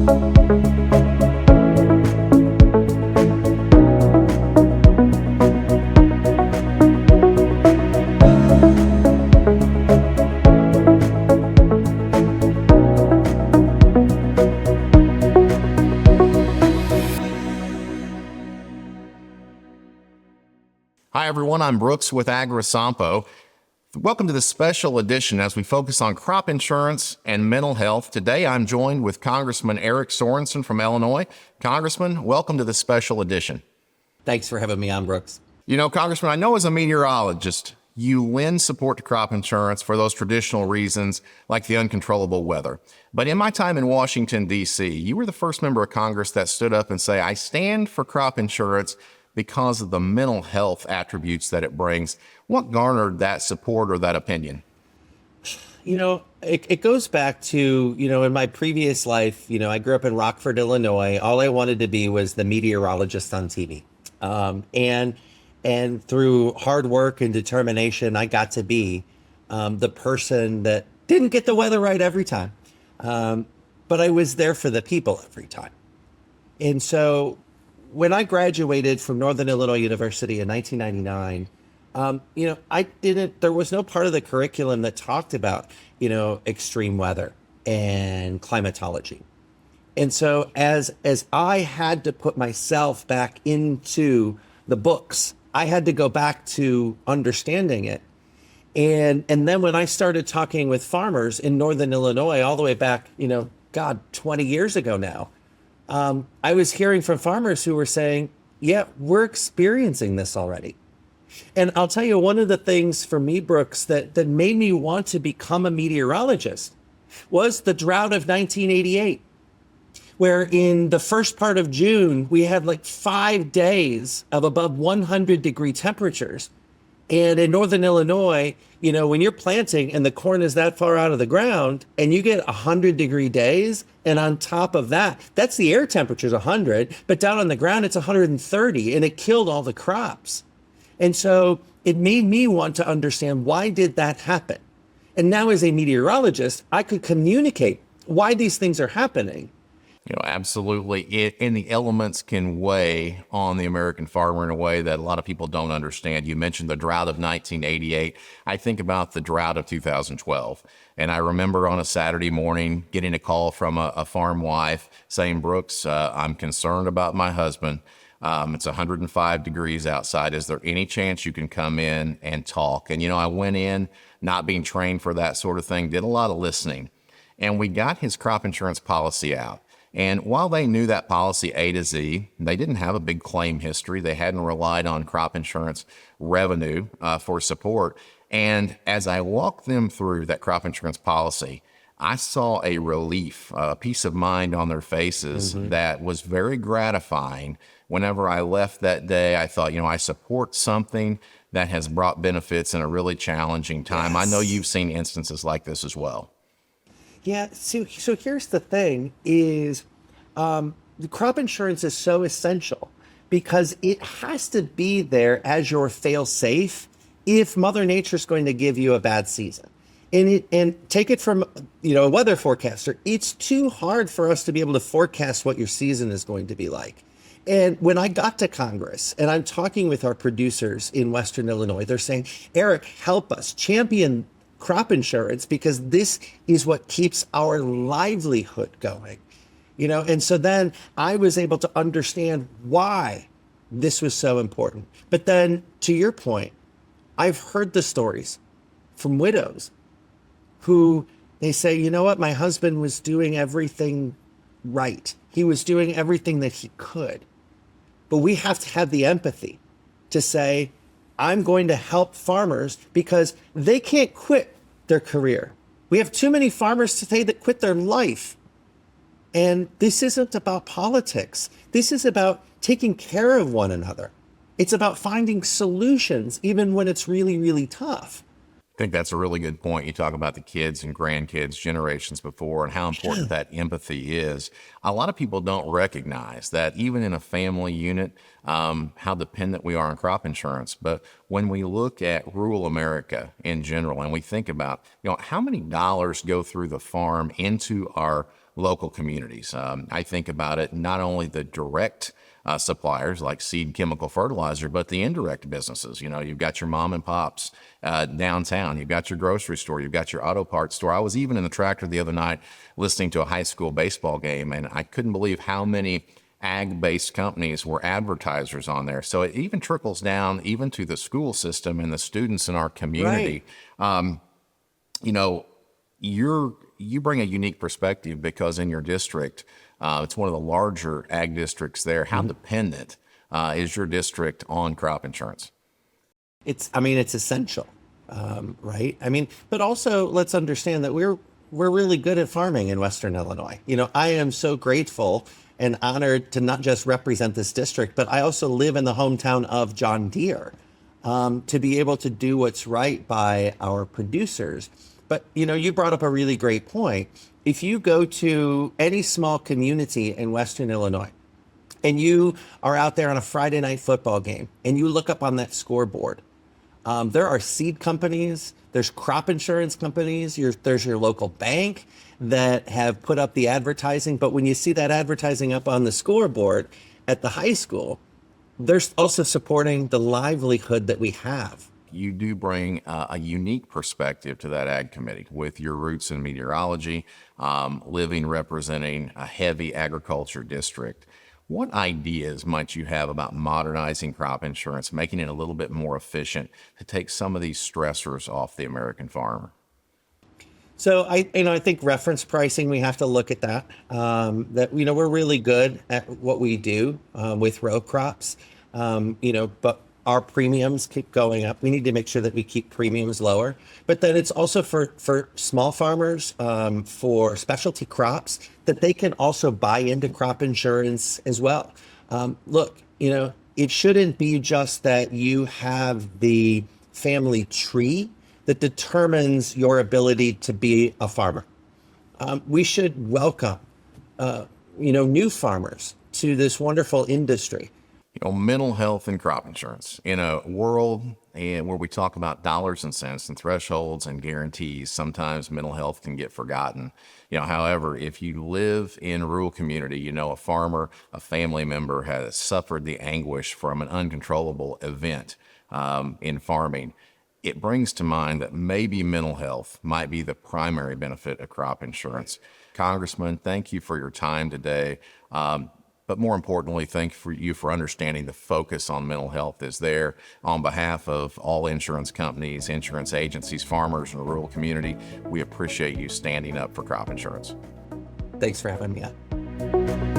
Hi, everyone. I'm Brooks with AgriSompo. Welcome to this special edition as we focus on crop insurance and mental health. Today, I'm joined with Congressman Eric Sorensen from Illinois. Congressman, welcome to this special edition. Thanks for having me on, Brooks. You know, Congressman, I know as a meteorologist, you lend support to crop insurance for those traditional reasons like the uncontrollable weather. But in my time in Washington, D.C., you were the first member of Congress that stood up and say, I stand for crop insurance because of the mental health attributes that it brings. What garnered that support or that opinion? You know, it goes back to, in my previous life, I grew up in Rockford, Illinois. All I wanted to be was the meteorologist on TV. And through hard work and determination, I got to be the person that didn't get the weather right every time. But I was there for the people every time. And so when I graduated from Northern Illinois University in 1999, there was no part of the curriculum that talked about, extreme weather and climatology. And so as I had to put myself back into the books, I had to go back to understanding it. And then when I started talking with farmers in Northern Illinois, all the way back, 20 years ago now, I was hearing from farmers who were saying, yeah, we're experiencing this already. And I'll tell you, one of the things for me, Brooks, that made me want to become a meteorologist was the drought of 1988, where in the first part of June, we had like 5 days of above 100-degree temperatures. And in Northern Illinois, when you're planting and the corn is that far out of the ground and you get 100-degree days, and on top of that, that's the air temperature is 100, but down on the ground, it's 130, and it killed all the crops. And so it made me want to understand, why did that happen? And now as a meteorologist, I could communicate why these things are happening. Absolutely. And the elements can weigh on the American farmer in a way that a lot of people don't understand. You mentioned the drought of 1988. I think about the drought of 2012. And I remember on a Saturday morning getting a call from a farm wife saying, Brooks, I'm concerned about my husband. It's 105 degrees outside. Is there any chance you can come in and talk? And, I went in, not being trained for that sort of thing, did a lot of listening. And we got his crop insurance policy out. And while they knew that policy A to Z, they didn't have a big claim history. They hadn't relied on crop insurance revenue for support. And as I walked them through that crop insurance policy, I saw a relief, a peace of mind on their faces that was very gratifying. Whenever I left that day, I thought, I support something that has brought benefits in a really challenging time. Yes. I know you've seen instances like this as well. Yeah, so here's the thing is the crop insurance is so essential because it has to be there as your fail-safe if Mother Nature is going to give you a bad season. And take it from a weather forecaster. It's too hard for us to be able to forecast what your season is going to be like. And when I got to Congress and I'm talking with our producers in Western Illinois, they're saying, Eric, help us champion crop insurance because this is what keeps our livelihood going. And so then I was able to understand why this was so important. But then to your point, I've heard the stories from widows who they say, you know what, my husband was doing everything right. He was doing everything that he could. But we have to have the empathy to say, I'm going to help farmers because they can't quit their career. We have too many farmers today that quit their life. And this isn't about politics. This is about taking care of one another. It's about finding solutions, even when it's really, really tough. I think that's a really good point. You talk about the kids and grandkids, generations before, and how important that empathy is. A lot of people don't recognize that even in a family unit, how dependent we are on crop insurance. But when we look at rural America in general, and we think about, how many dollars go through the farm into our local communities. I think about it, not only the direct suppliers like seed, chemical, fertilizer, but the indirect businesses. You know, you've got your mom and pops downtown, you've got your grocery store, you've got your auto parts store. I was even in the tractor the other night listening to a high school baseball game, and I couldn't believe how many ag-based companies were advertisers on there. So it even trickles down even to the school system and the students in our community. Right. You know, you bring a unique perspective because in your district, it's one of the larger ag districts there. How dependent is your district on crop insurance? I mean, it's essential, right? I mean, but also let's understand that we're really good at farming in Western Illinois. You know, I am so grateful and honored to not just represent this district, but I also live in the hometown of John Deere, to be able to do what's right by our producers. But, you know, you brought up a really great point. If you go to any small community in Western Illinois and you are out there on a Friday night football game and you look up on that scoreboard, there are seed companies, there's crop insurance companies, there's your local bank that have put up the advertising. But when you see that advertising up on the scoreboard at the high school, they're also supporting the livelihood that we have. You do bring a unique perspective to that ag committee with your roots in meteorology, representing a heavy agriculture district. What ideas might you have about modernizing crop insurance, making it a little bit more efficient to take some of these stressors off the American farmer? So I think reference pricing, we have to look at that. We're really good at what we do with row crops, but our premiums keep going up. We need to make sure that we keep premiums lower. But then it's also for small farmers, for specialty crops, that they can also buy into crop insurance as well. Look, it shouldn't be just that you have the family tree that determines your ability to be a farmer. We should welcome, new farmers to this wonderful industry. Mental health and crop insurance in a world where we talk about dollars and cents and thresholds and guarantees, sometimes mental health can get forgotten. However, if you live in a rural community, a farmer, a family member has suffered the anguish from an uncontrollable event in farming, it brings to mind that maybe mental health might be the primary benefit of crop insurance. Congressman, thank you for your time today. But more importantly, thank you for understanding the focus on mental health is there. On behalf of all insurance companies, insurance agencies, farmers, and the rural community, we appreciate you standing up for crop insurance. Thanks for having me on.